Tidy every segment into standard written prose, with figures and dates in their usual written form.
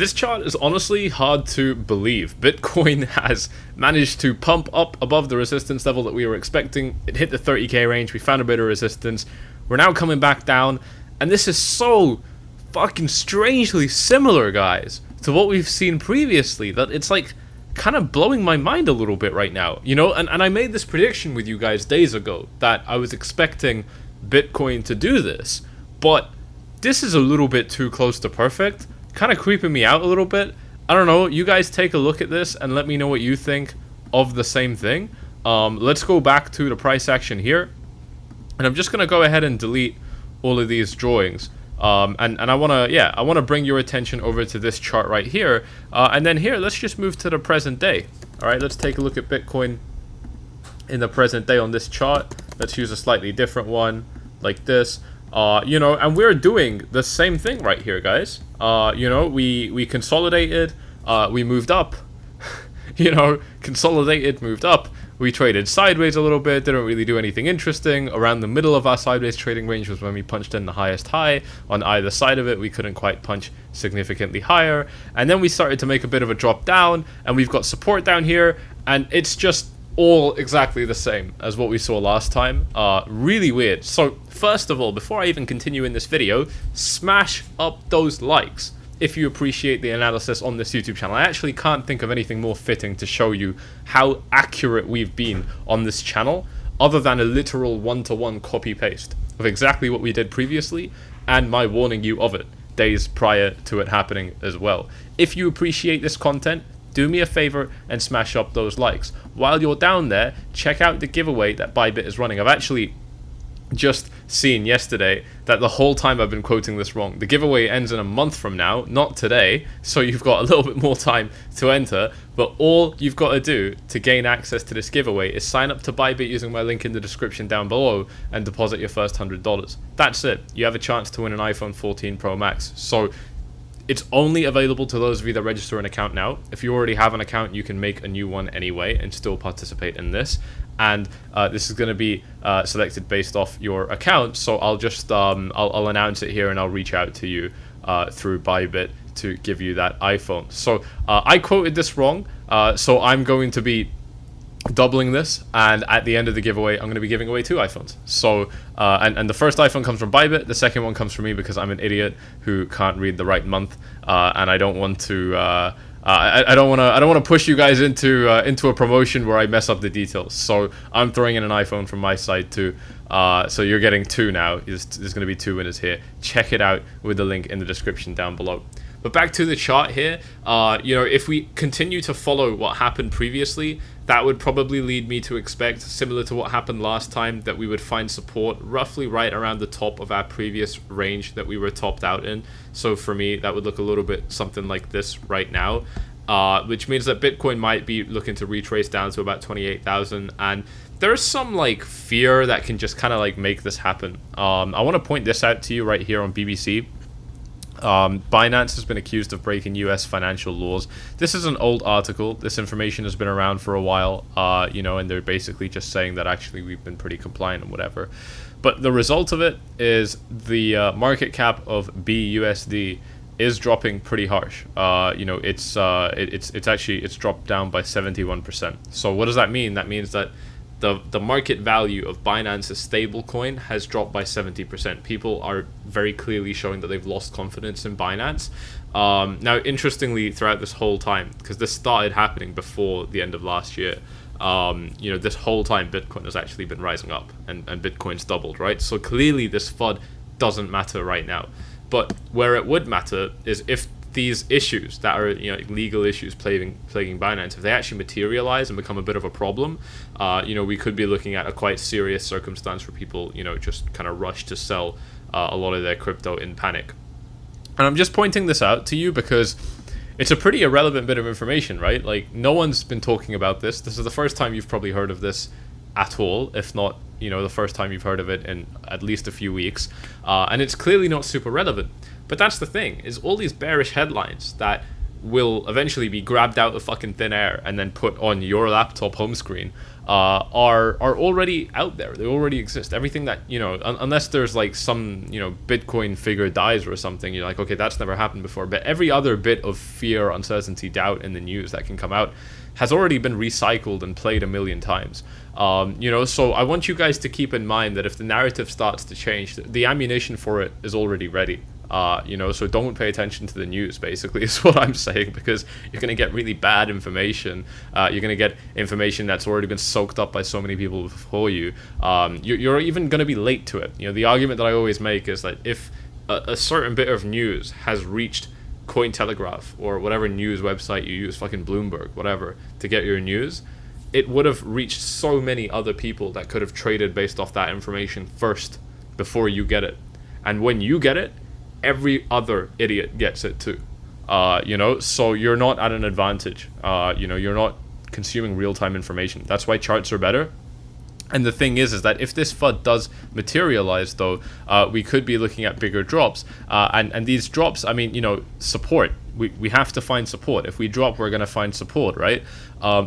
This chart is honestly hard to believe. Bitcoin has managed to pump up above the resistance level that we were expecting. It hit the 30k range. We found a bit of resistance. We're now coming back down. And this is so fucking strangely similar, guys, to what we've seen previously, that it's like kind of blowing my mind a little bit right now, you know. And I made this prediction with you guys days ago that I was expecting Bitcoin to do this, but this is a little bit too close to perfect, kind of creeping me out a little bit. I don't know, you guys take a look at this and let me know what you think of the same thing. Let's go back to the price action here, and I'm just gonna go ahead and delete all of these drawings. And I want to bring your attention over to this chart right here, and then here let's just move to the present day. All right, let's take a look at Bitcoin in the present day on this chart. Let's use a slightly different one like this. You know, and we're doing the same thing right here, guys. You know, we consolidated, we moved up. You know, consolidated, moved up. We traded sideways a little bit, didn't really do anything interesting. Around the middle of our sideways trading range was when we punched in the highest high. On either side of it, we couldn't quite punch significantly higher. And then we started to make a bit of a drop down, and we've got support down here, and it's just all exactly the same as what we saw last time. Really weird. So first of all, before I even continue in this video, smash up those likes if you appreciate the analysis on this YouTube channel. I actually can't think of anything more fitting to show you how accurate we've been on this channel, other than a literal one-to-one copy-paste of exactly what we did previously, and my warning you of it days prior to it happening as well. If you appreciate this content, do me a favor and smash up those likes. While you're down there, check out the giveaway that Bybit is running. I've actually just seen yesterday that the whole time I've been quoting this wrong. The giveaway ends in a month from now, not today, so you've got a little bit more time to enter. But all you've got to do to gain access to this giveaway is sign up to Bybit using my link in the description down below and deposit your first $100. That's it. You have a chance to win an iPhone 14 Pro Max. So it's only available to those of you that register an account now. If you already have an account, you can make a new one anyway and still participate in this. And this is going to be selected based off your account. So I'll just I'll announce it here, and I'll reach out to you through Bybit to give you that iPhone. So I quoted this wrong, so I'm going to be doubling this, and at the end of the giveaway I'm going to be giving away 2 iPhones. So and the first iPhone comes from Bybit, the second one comes from me because I'm an idiot who can't read the right month, and I don't want to I don't want to push you guys into a promotion where I mess up the details. So I'm throwing in an iPhone from my side too. So you're getting 2 now. There's going to be 2 winners here. Check it out with the link in the description down below. But back to the chart here, you know, if we continue to follow what happened previously, that would probably lead me to expect, similar to what happened last time, that we would find support roughly right around the top of our previous range that we were topped out in. So for me, that would look a little bit something like this right now, which means that Bitcoin might be looking to retrace down to about 28,000. And there's some like fear that can just kind of like make this happen. I want to point this out to you right here on BBC. Binance has been accused of breaking US financial laws. This is an old article. This information has been around for a while, you know, and they're basically just saying that actually we've been pretty compliant and whatever. But the result of it is the market cap of BUSD is dropping pretty harsh. You know, it's dropped down by 71%. So what does that mean? That means that the market value of Binance's stablecoin has dropped by 70%. People are very clearly showing that they've lost confidence in Binance. Now, interestingly, throughout this whole time, because this started happening before the end of last year, you know, this whole time Bitcoin has actually been rising up, and Bitcoin's doubled, right? So clearly this FUD doesn't matter right now. But where it would matter is if these issues that are, you know, legal issues plaguing Binance, if they actually materialize and become a bit of a problem, you know, we could be looking at a quite serious circumstance where people, you know, just kind of rush to sell a lot of their crypto in panic. And I'm just pointing this out to you because it's a pretty irrelevant bit of information, right? Like, no one's been talking about this. This is the first time you've probably heard of this at all, if not, you know, the first time you've heard of it in at least a few weeks. And it's clearly not super relevant. But that's the thing, is all these bearish headlines that will eventually be grabbed out of fucking thin air and then put on your laptop home screen are already out there. They already exist. Everything that, you know, unless there's like some, you know, Bitcoin figure dies or something, you're like, okay, that's never happened before. But every other bit of fear, uncertainty, doubt in the news that can come out has already been recycled and played a million times. You know, so I want you guys to keep in mind that if the narrative starts to change, the ammunition for it is already ready. You know, so don't pay attention to the news, basically, is what I'm saying, because you're going to get really bad information. You're going to get information that's already been soaked up by so many people before you. You're even going to be late to it. You know, the argument that I always make is that if a certain bit of news has reached Cointelegraph or whatever news website you use, fucking Bloomberg, whatever, to get your news, it would have reached so many other people that could have traded based off that information first before you get it. And when you get it, every other idiot gets it too. You know, so you're not at an advantage. You know, you're not consuming real-time information. That's why charts are better. And the thing is that if this FUD does materialize, though, we could be looking at bigger drops. And these drops, I mean, you know, support. We have to find support. If we drop, we're going to find support, right?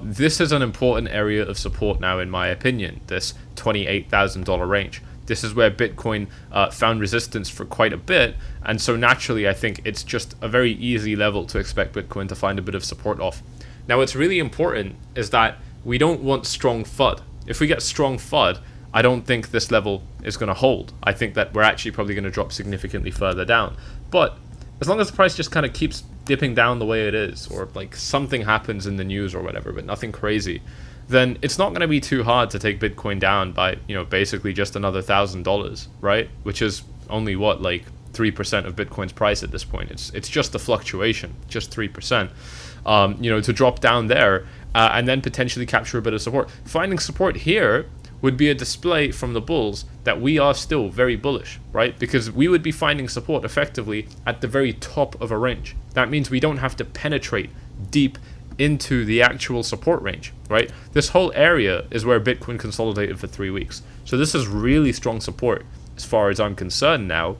This is an important area of support now, in my opinion, this $28,000 range. This is where Bitcoin found resistance for quite a bit. And so naturally, I think it's just a very easy level to expect Bitcoin to find a bit of support off. Now, what's really important is that we don't want strong FUD. If we get strong FUD, I don't think this level is going to hold. I think that we're actually probably going to drop significantly further down. But as long as the price just kind of keeps dipping down the way it is, or like something happens in the news or whatever, but nothing crazy, then it's not going to be too hard to take Bitcoin down by, you know, basically just another $1,000, right? Which is only what, like 3% of Bitcoin's price at this point. It's just a fluctuation, just 3%. You know, to drop down there and then potentially capture a bit of support. Finding support here would be a display from the bulls that we are still very bullish, right? Because we would be finding support effectively at the very top of a range. That means we don't have to penetrate deep into the actual support range, right? This whole area is where Bitcoin consolidated for 3 weeks. So this is really strong support as far as I'm concerned now.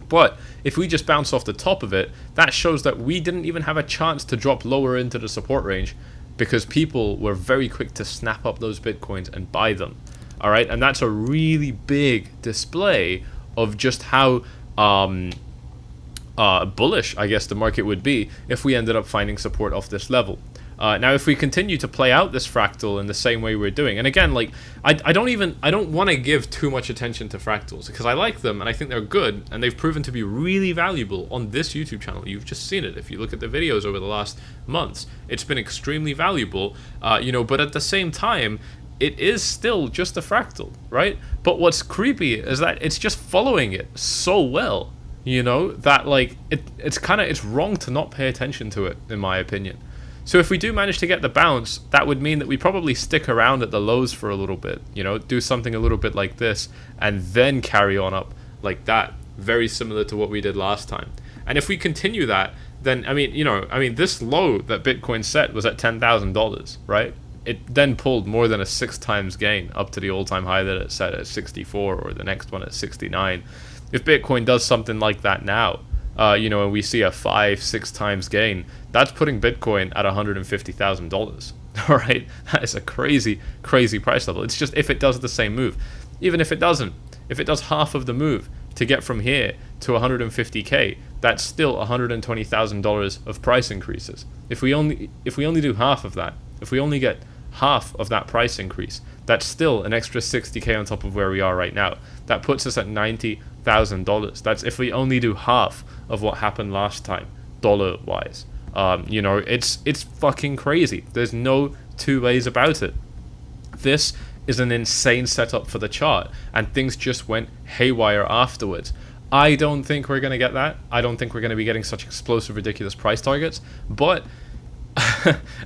But if we just bounce off the top of it, that shows that we didn't even have a chance to drop lower into the support range because people were very quick to snap up those Bitcoins and buy them. All right, and that's a really big display of just how bullish, I guess, the market would be if we ended up finding support off this level. Now, if we continue to play out this fractal in the same way we're doing, and again, like, I don't want to give too much attention to fractals because I like them and I think they're good and they've proven to be really valuable on this YouTube channel. You've just seen it. If you look at the videos over the last months, it's been extremely valuable, you know, but at the same time, it is still just a fractal, right? But what's creepy is that it's just following it so well, you know, that like it's wrong to not pay attention to it, in my opinion. So if we do manage to get the bounce, that would mean that we probably stick around at the lows for a little bit, you know, do something a little bit like this, and then carry on up like that, very similar to what we did last time. And if we continue that, then, I mean, this low that Bitcoin set was at $10,000, right? It then pulled more than a 6 times gain up to the all-time high that it set at 64, or the next one at 69. If Bitcoin does something like that now, you know, and we see a 5-6 times gain, that's putting Bitcoin at $150,000. All right, that is a crazy, crazy price level. It's just if it does the same move. Even if it doesn't, if it does half of the move to get from here to 150K, that's still $120,000 of price increases. If we only do half of that, if we only get half of that price increase, that's still an extra 60K on top of where we are right now. That puts us at $90,000. That's if we only do half of what happened last time, dollar-wise. You know, it's fucking crazy. There's no two ways about it. This is an insane setup for the chart, and things just went haywire afterwards. I don't think we're going to get that. I don't think we're going to be getting such explosive, ridiculous price targets, but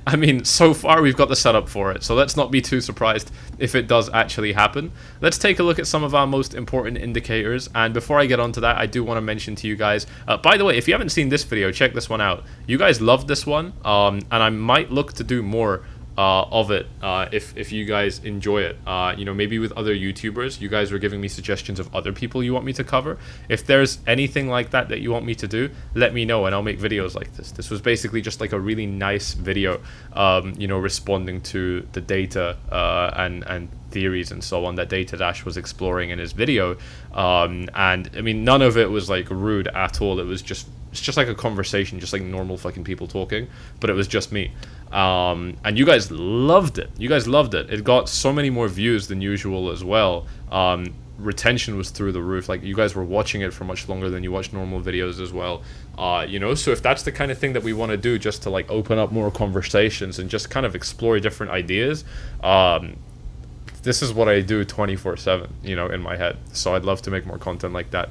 I mean, so far we've got the setup for it, so let's not be too surprised if it does actually happen. Let's take a look at some of our most important indicators, and before I get onto that, I do want to mention to you guys, by the way, if you haven't seen this video, check this one out. You guys loved this one, and I might look to do more of it if you guys enjoy it. You know, maybe with other YouTubers, you guys were giving me suggestions of other people you want me to cover. If there's anything like that you want me to do, let me know and I'll make videos like this. This was basically just like a really nice video, you know, responding to the data and theories and so on that 𝐷ataDash was exploring in his video. And I mean, none of it was like rude at all. It's just like a conversation, just like normal fucking people talking, but it was just me. And you guys loved it. It got so many more views than usual as well. Retention was through the roof. Like, you guys were watching it for much longer than you watch normal videos as well. You know, so if that's the kind of thing that we want to do, just to like open up more conversations and just kind of explore different ideas, this is what I do 24/7, you know, in my head. So I'd love to make more content like that.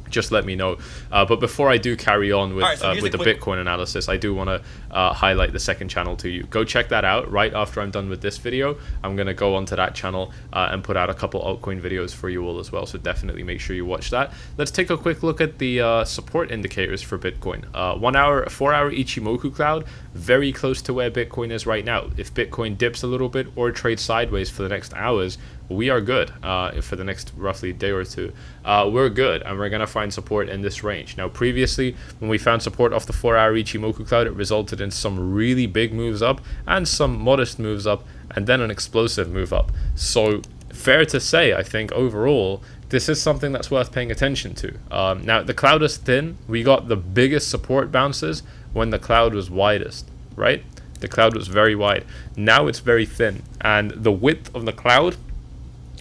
Just let me know. But before I do carry on with with the Bitcoin analysis, I do want to highlight the second channel to you. Go check that out right after I'm done with this video. I'm going to go onto that channel and put out a couple altcoin videos for you all as well. So definitely make sure you watch that. Let's take a quick look at the support indicators for Bitcoin. 4-hour Ichimoku cloud, very close to where Bitcoin is right now. If Bitcoin dips a little bit or trades sideways for the next hours, we are good. For the next roughly day or two, we're good, and we're gonna find support in this range. Now, previously, when we found support off the 4-hour Ichimoku cloud, it resulted in some really big moves up and some modest moves up, and then an explosive move up. So fair to say, I think overall, this is something that's worth paying attention to. Now, the cloud is thin. We got the biggest support bounces when the cloud was widest, right? The cloud was very wide. Now it's very thin, and the width of the cloud,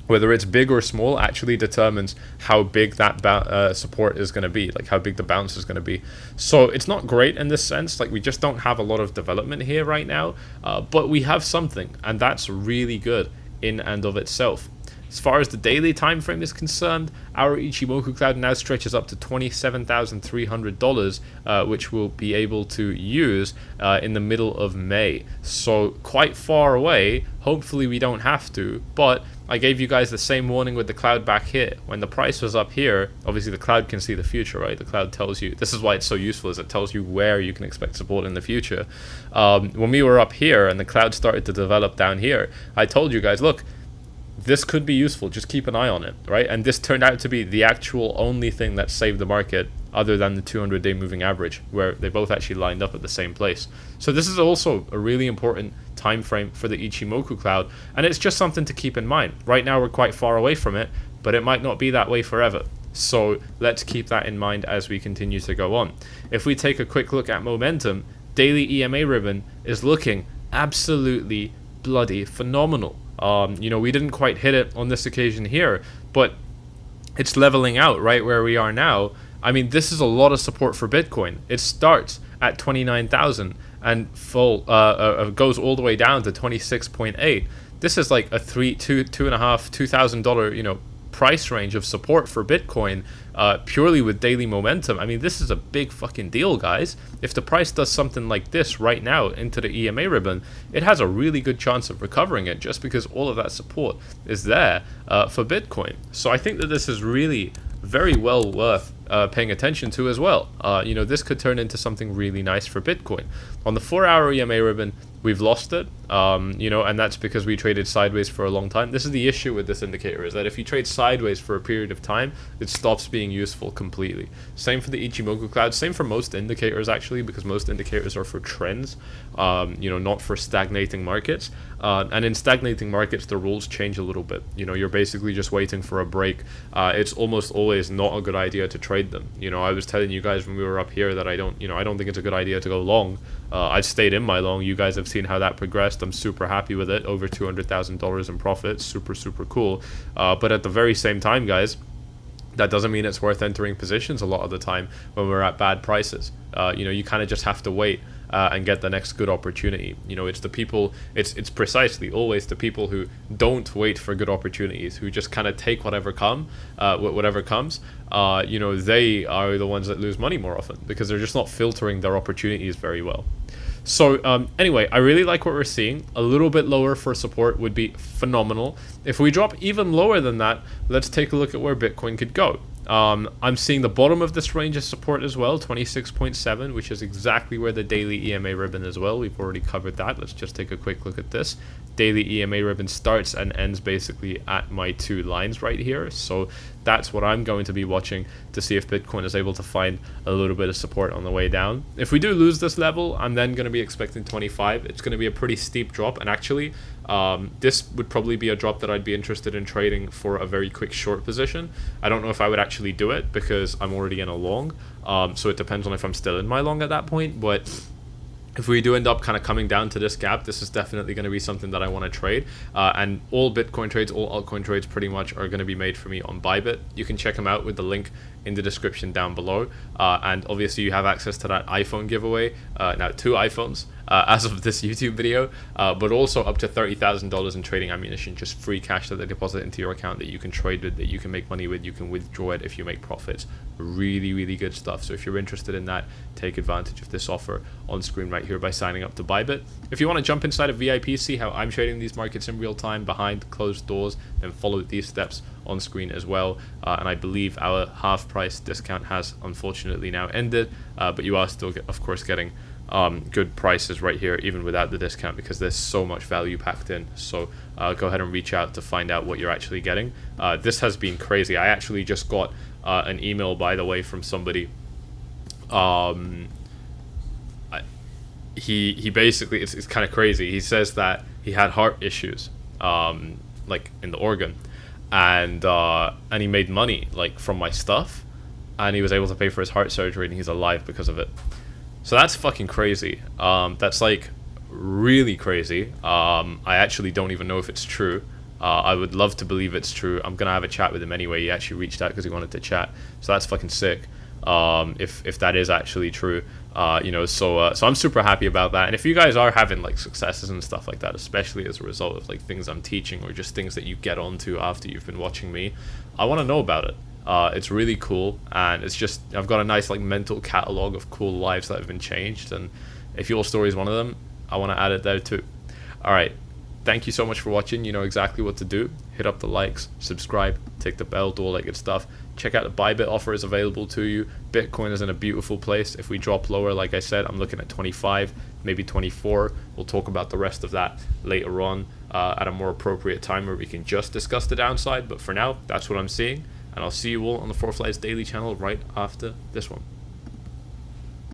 whether it's big or small, actually determines how big that support is going to be, like how big the bounce is going to be. So it's not great in this sense. Like, we just don't have a lot of development here right now, but we have something, and that's really good in and of itself. As far as the daily time frame is concerned, our Ichimoku cloud now stretches up to $27,300, which we'll be able to use in the middle of May. So quite far away. Hopefully we don't have to, but I gave you guys the same warning with the cloud back here. When the price was up here, obviously the cloud can see the future, right? The cloud tells you, this is why it's so useful, is it tells you where you can expect support in the future. When we were up here and the cloud started to develop down here, I told you guys, look, this could be useful, just keep an eye on it, right? And this turned out to be the actual only thing that saved the market, other than the 200-day moving average, where they both actually lined up at the same place. So this is also a really important time frame for the Ichimoku cloud, and it's just something to keep in mind. Right now we're quite far away from it, but it might not be that way forever. So let's keep that in mind as we continue to go on. If we take a quick look at momentum, daily EMA ribbon is looking absolutely bloody phenomenal. You know, we didn't quite hit it on this occasion here, but it's leveling out right where we are now. I mean, this is a lot of support for Bitcoin. It starts at 29,000 and goes all the way down to 26.8. This is like a $2,500, you know, price range of support for Bitcoin, purely with daily momentum. I mean, this is a big fucking deal, guys. If the price does something like this right now into the EMA ribbon, it has a really good chance of recovering it, just because all of that support is there for Bitcoin. So I think that this is really very well worth paying attention to as well. You know, this could turn into something really nice for Bitcoin. On the 4-hour EMA ribbon, we've lost it, you know, and that's because we traded sideways for a long time. This is the issue with this indicator, is that if you trade sideways for a period of time, it stops being useful completely. Same for the Ichimoku cloud, same for most indicators actually, because most indicators are for trends, you know, not for stagnating markets. And in stagnating markets, the rules change a little bit. You know, you're basically just waiting for a break. It's almost always not a good idea to trade them. You know, I was telling you guys when we were up here that I don't think it's a good idea to go long. I stayed in my long. You guys have seen how that progressed. I'm super happy with it. Over $200,000 in profit. Super cool. But at the very same time, guys, that doesn't mean it's worth entering positions a lot of the time when we're at bad prices. You know, you kind of just have to wait and get the next good opportunity. You know, it's the people, it's precisely always the people who don't wait for good opportunities, who just kind of take whatever comes, you know, they are the ones that lose money more often, because they're just not filtering their opportunities very well. So anyway, I really like what we're seeing. A little bit lower for support would be phenomenal. If we drop even lower than that, let's take a look at where Bitcoin could go. I'm seeing the bottom of this range as support as well, 26.7, which is exactly where the daily EMA ribbon as well. We've already covered that. Let's just take a quick look at this. Daily EMA ribbon starts and ends basically at my 2 lines right here. So that's what I'm going to be watching to see if Bitcoin is able to find a little bit of support on the way down. If we do lose this level, I'm then going to be expecting 25. It's going to be a pretty steep drop, and actually this would probably be a drop that I'd be interested in trading for a very quick short position. I don't know if I would actually do it because I'm already in a long, so it depends on if I'm still in my long at that point. But if we do end up kind of coming down to this gap, this is definitely going to be something that I want to trade. And all Bitcoin trades, all altcoin trades pretty much are going to be made for me on Bybit. You can check them out with the link in the description down below. And obviously you have access to that iPhone giveaway. Now 2 iPhones as of this YouTube video, but also up to $30,000 in trading ammunition, just free cash that they deposit into your account that you can trade with, that you can make money with, you can withdraw it if you make profits. Really, really good stuff. So if you're interested in that, take advantage of this offer on screen right here by signing up to Bybit. If you want to jump inside of VIP, see how I'm trading these markets in real time behind closed doors, then follow these steps on screen as well. And I believe our half price discount has unfortunately now ended, but you are still of course getting good prices right here even without the discount, because there's so much value packed in. So go ahead and reach out to find out what you're actually getting. This has been crazy. I actually just got an email, by the way, from somebody. He basically, it's kind of crazy. He says that he had heart issues, like in the organ, and he made money like from my stuff, and he was able to pay for his heart surgery, and he's alive because of it. So that's fucking crazy. That's like really crazy. I actually don't even know if it's true. I would love to believe it's true. I'm gonna have a chat with him anyway. He actually reached out because he wanted to chat, so that's fucking sick. If that is actually true, you know, so I'm super happy about that. And if you guys are having like successes and stuff like that, especially as a result of like things I'm teaching or just things that you get onto after you've been watching me, I want to know about it. It's really cool, and it's just, I've got a nice like mental catalog of cool lives that have been changed, and if your story is one of them, I want to add it there too. All right, thank you so much for watching. You know exactly what to do. Hit up the likes, subscribe, tick the bell, do all that good stuff. Check out the Bybit offer is available to you. Bitcoin is in a beautiful place. If we drop lower, like I said, I'm looking at 25, maybe 24. We'll talk about the rest of that later on at a more appropriate time where we can just discuss the downside. But for now, that's what I'm seeing, and I'll see you all on the 4Flies Daily channel right after this one.